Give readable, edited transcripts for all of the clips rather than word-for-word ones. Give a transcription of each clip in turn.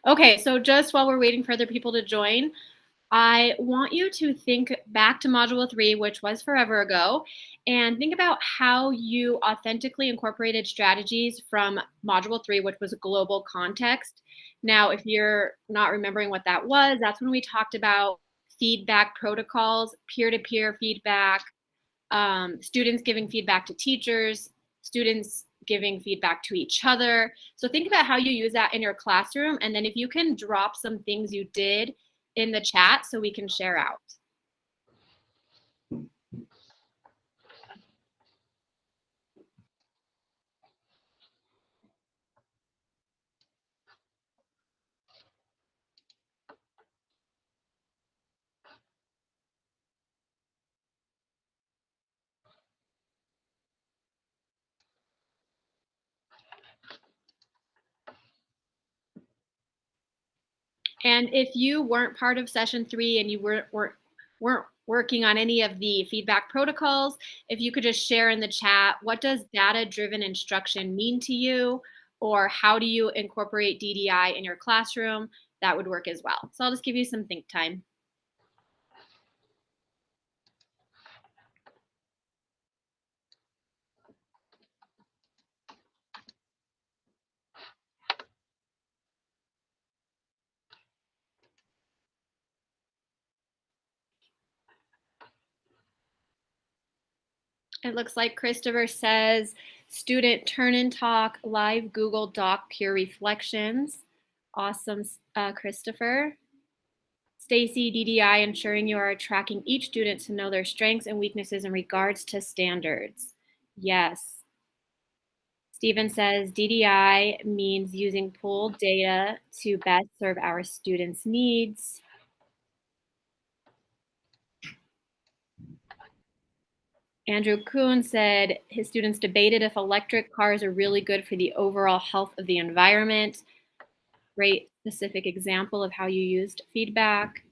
Okay, so just while we're waiting for other people to join, I want you to think back to Module 3, which was forever ago, and think about how you authentically incorporated strategies from Module 3, which was global context. Now, if you're not remembering what that was, that's when we talked about feedback protocols, peer to peer feedback, students giving feedback to teachers, students giving feedback to each other. So think about how you use that in your classroom. And then if you can drop some things you did in the chat so we can share out. And if you weren't part of session 3 and you weren't working on any of the feedback protocols, if you could just share in the chat, what does data-driven instruction mean to you? Or how do you incorporate DDI in your classroom? That would work as well. So I'll just give you some think time. It looks like Christopher says, student turn and talk, live Google Doc peer reflections. Awesome, Christopher. Stacy, DDI, ensuring you are tracking each student to know their strengths and weaknesses in regards to standards. Yes. Stephen says DDI means using pooled data to best serve our students' needs. Andrew Kuhn said his students debated if electric cars are really good for the overall health of the environment. Great specific example of how you used feedback.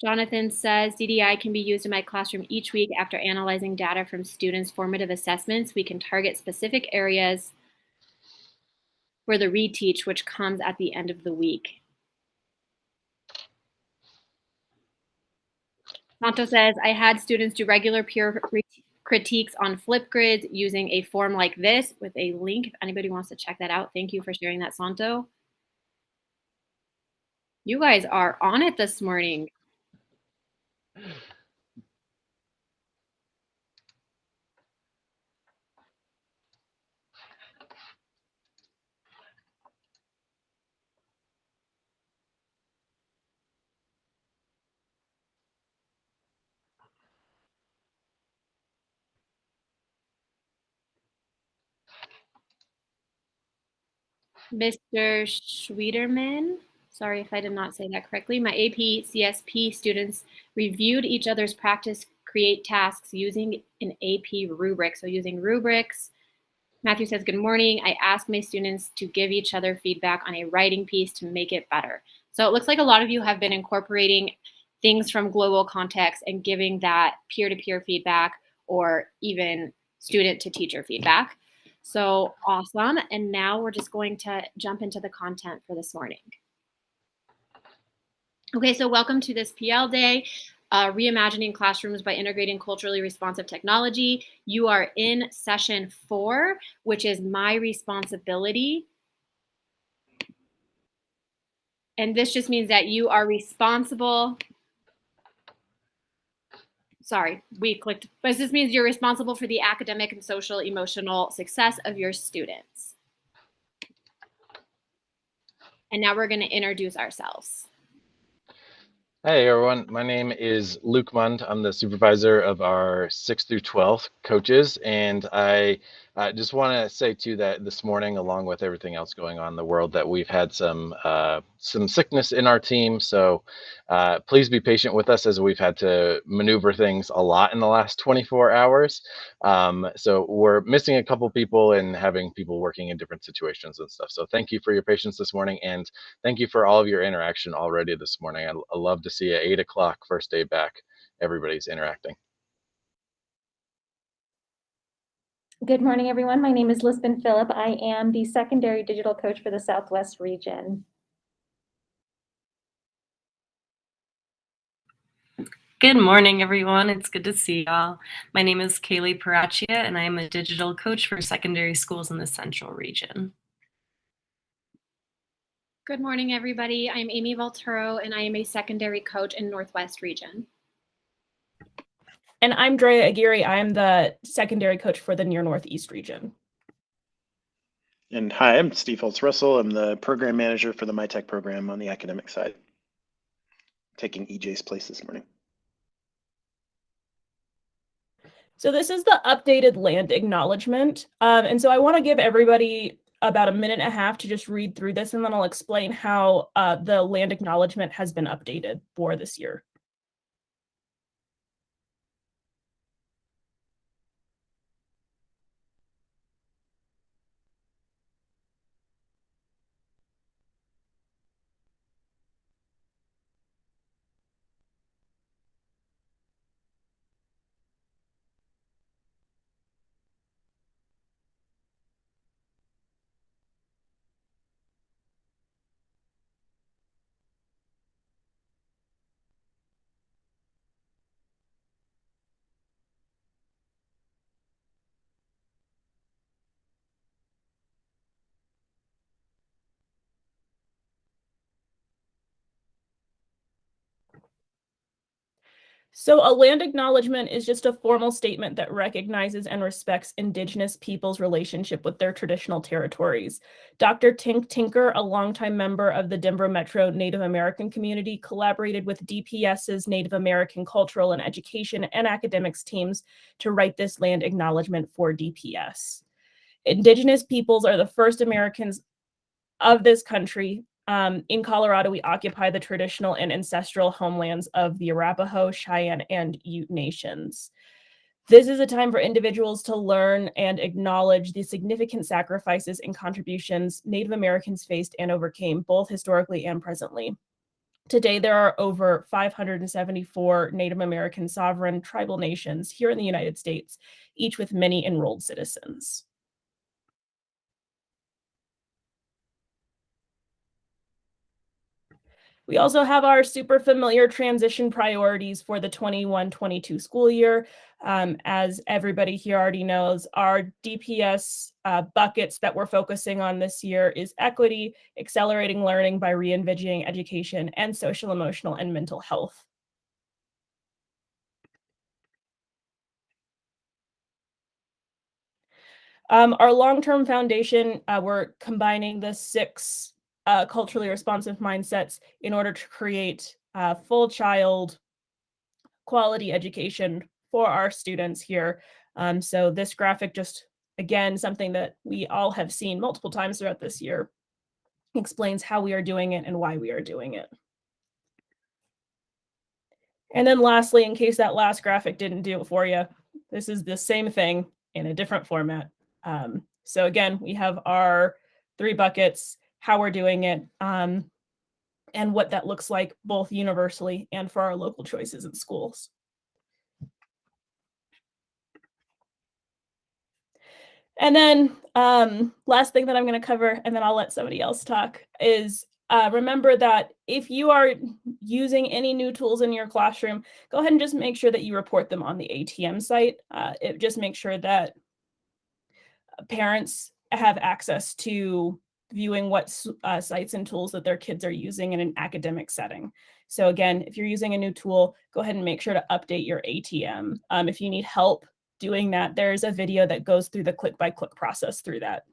Jonathan says DDI can be used in my classroom each week after analyzing data from students' formative assessments. We can target specific areas for the reteach, which comes at the end of the week. Santo says, I had students do regular peer critiques on Flipgrid using a form like this with a link. If anybody wants to check that out, thank you for sharing that, Santo. You guys are on it this morning. Mr. Schwederman, sorry if I did not say that correctly. My AP CSP students reviewed each other's practice create tasks using an AP rubric. So using rubrics. Matthew says, good morning. I asked my students to give each other feedback on a writing piece to make it better. So it looks like a lot of you have been incorporating things from global context and giving that peer-to-peer feedback or even student to teacher feedback. So awesome. And now we're just going to jump into the content for this morning. Okay, so welcome to this PL Day, Reimagining Classrooms by Integrating Culturally Responsive Technology. You are in session 4, which is my responsibility. And this just means that you are responsible. Sorry, we clicked, but this means you're responsible for the academic and social emotional success of your students. And now we're going to introduce ourselves. Hey everyone, my name is Luke Mund. I'm the supervisor of our 6th through 12th coaches, and I just want to say too that this morning, along with everything else going on in the world, that we've had some sickness in our team. So please be patient with us as we've had to maneuver things a lot in the last 24 hours. So we're missing a couple people and having people working in different situations and stuff. So thank you for your patience this morning, and thank you for all of your interaction already this morning. I love to see at 8 o'clock, first day back, everybody's interacting. Good morning, everyone. My name is Lisbon Phillip. I am the secondary digital coach for the Southwest region. Good morning, everyone. It's good to see y'all. My name is Kaylee Parachia, and I am a digital coach for secondary schools in the Central region. Good morning, everybody. I'm Amy Valturo, and I am a secondary coach in Northwest region. And I'm Drea Aguirre. I am the secondary coach for the Near Northeast region. And hi, I'm Steve Holtz-Russell. I'm the program manager for the MyTech program on the academic side, taking EJ's place this morning. So this is the updated land acknowledgement. And so I want to give everybody about a minute and a half to just read through this, and then I'll explain how the land acknowledgement has been updated for this year. So a land acknowledgement is just a formal statement that recognizes and respects Indigenous peoples' relationship with their traditional territories. Dr. Tink Tinker, a longtime member of the Denver Metro Native American community, collaborated with DPS's Native American Cultural and Education and Academics teams to write this land acknowledgement for DPS. Indigenous peoples are the first Americans of this country. In Colorado, we occupy the traditional and ancestral homelands of the Arapaho, Cheyenne, and Ute nations. This is a time for individuals to learn and acknowledge the significant sacrifices and contributions Native Americans faced and overcame, both historically and presently. Today, there are over 574 Native American sovereign tribal nations here in the United States, each with many enrolled citizens. We also have our super familiar transition priorities for the 21-22 school year. As everybody here already knows, our DPS buckets that we're focusing on this year is equity, accelerating learning by re-envisioning education, and social, emotional, and mental health. Our long-term foundation, we're combining the 6 culturally responsive mindsets in order to create full child quality education for our students here. So this graphic just, again, something that we all have seen multiple times throughout this year, explains how we are doing it and why we are doing it. And then lastly, in case that last graphic didn't do it for you, this is the same thing in a different format. So again, we have our 3 buckets, how we're doing it, and what that looks like both universally and for our local choices in schools. And then last thing that I'm going to cover, and then I'll let somebody else talk, is remember that if you are using any new tools in your classroom, go ahead and just make sure that you report them on the ATM site. It just makes sure that parents have access to viewing what sites and tools that their kids are using in an academic setting. So again, if you're using a new tool, go ahead and make sure to update your ATM. If you need help doing that, there's a video that goes through the click-by-click process through that.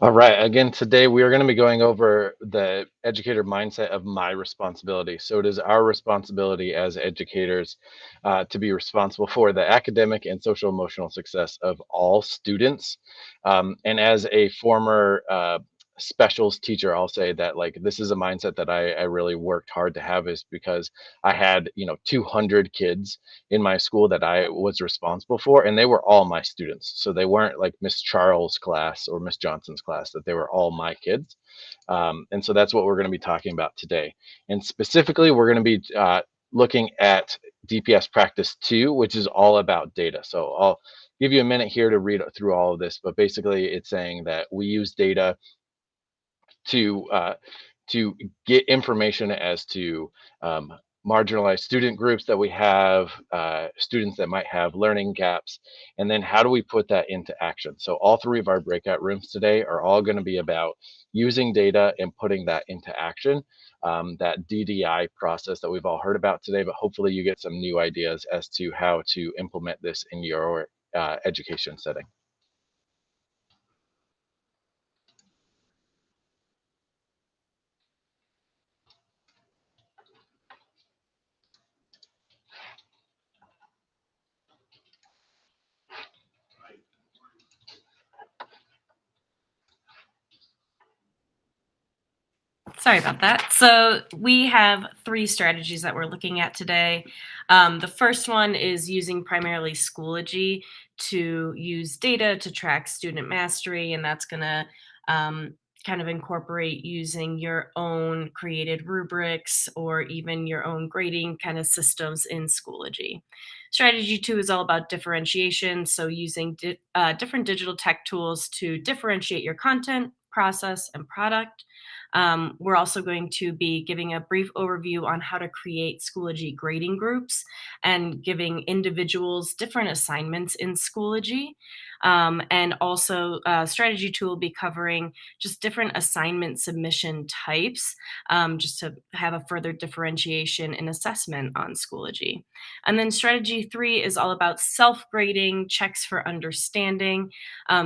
All right. Again, today we are going to be going over the educator mindset of my responsibility. So it is our responsibility as educators to be responsible for the academic and social emotional success of all students. And as a former specials teacher, I'll say that like this is a mindset that I really worked hard to have, is because I had 200 kids in my school that I was responsible for, and they were all my students. So they weren't like Miss Charles' class or Miss Johnson's class, that they were all my kids. And so that's what we're going to be talking about today. And specifically, we're going to be looking at DPS practice 2, which is all about data. So I'll give you a minute here to read through all of this, but basically it's saying that we use data to get information as to marginalized student groups that we have, students that might have learning gaps, and then how do we put that into action? So all 3 of our breakout rooms today are all going to be about using data and putting that into action, that DDI process that we've all heard about today, but hopefully you get some new ideas as to how to implement this in your education setting. Sorry about that. So we have 3 strategies that we're looking at today. The first one is using primarily Schoology to use data to track student mastery, and that's going to kind of incorporate using your own created rubrics or even your own grading kind of systems in Schoology. Strategy 2 is all about differentiation, so using different digital tech tools to differentiate your content, process, and product. We're also going to be giving a brief overview on how to create Schoology grading groups and giving individuals different assignments in Schoology. And also strategy 2 will be covering just different assignment submission types, just to have a further differentiation in assessment on Schoology. And then strategy 3 is all about self-grading, checks for understanding.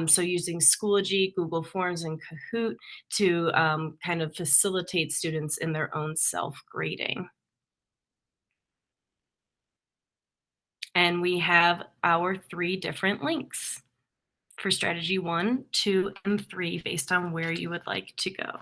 So using Schoology, Google Forms, and Kahoot to kind of facilitate students in their own self-grading. And we have our 3 different links for strategy 1, 2, and 3 based on where you would like to go.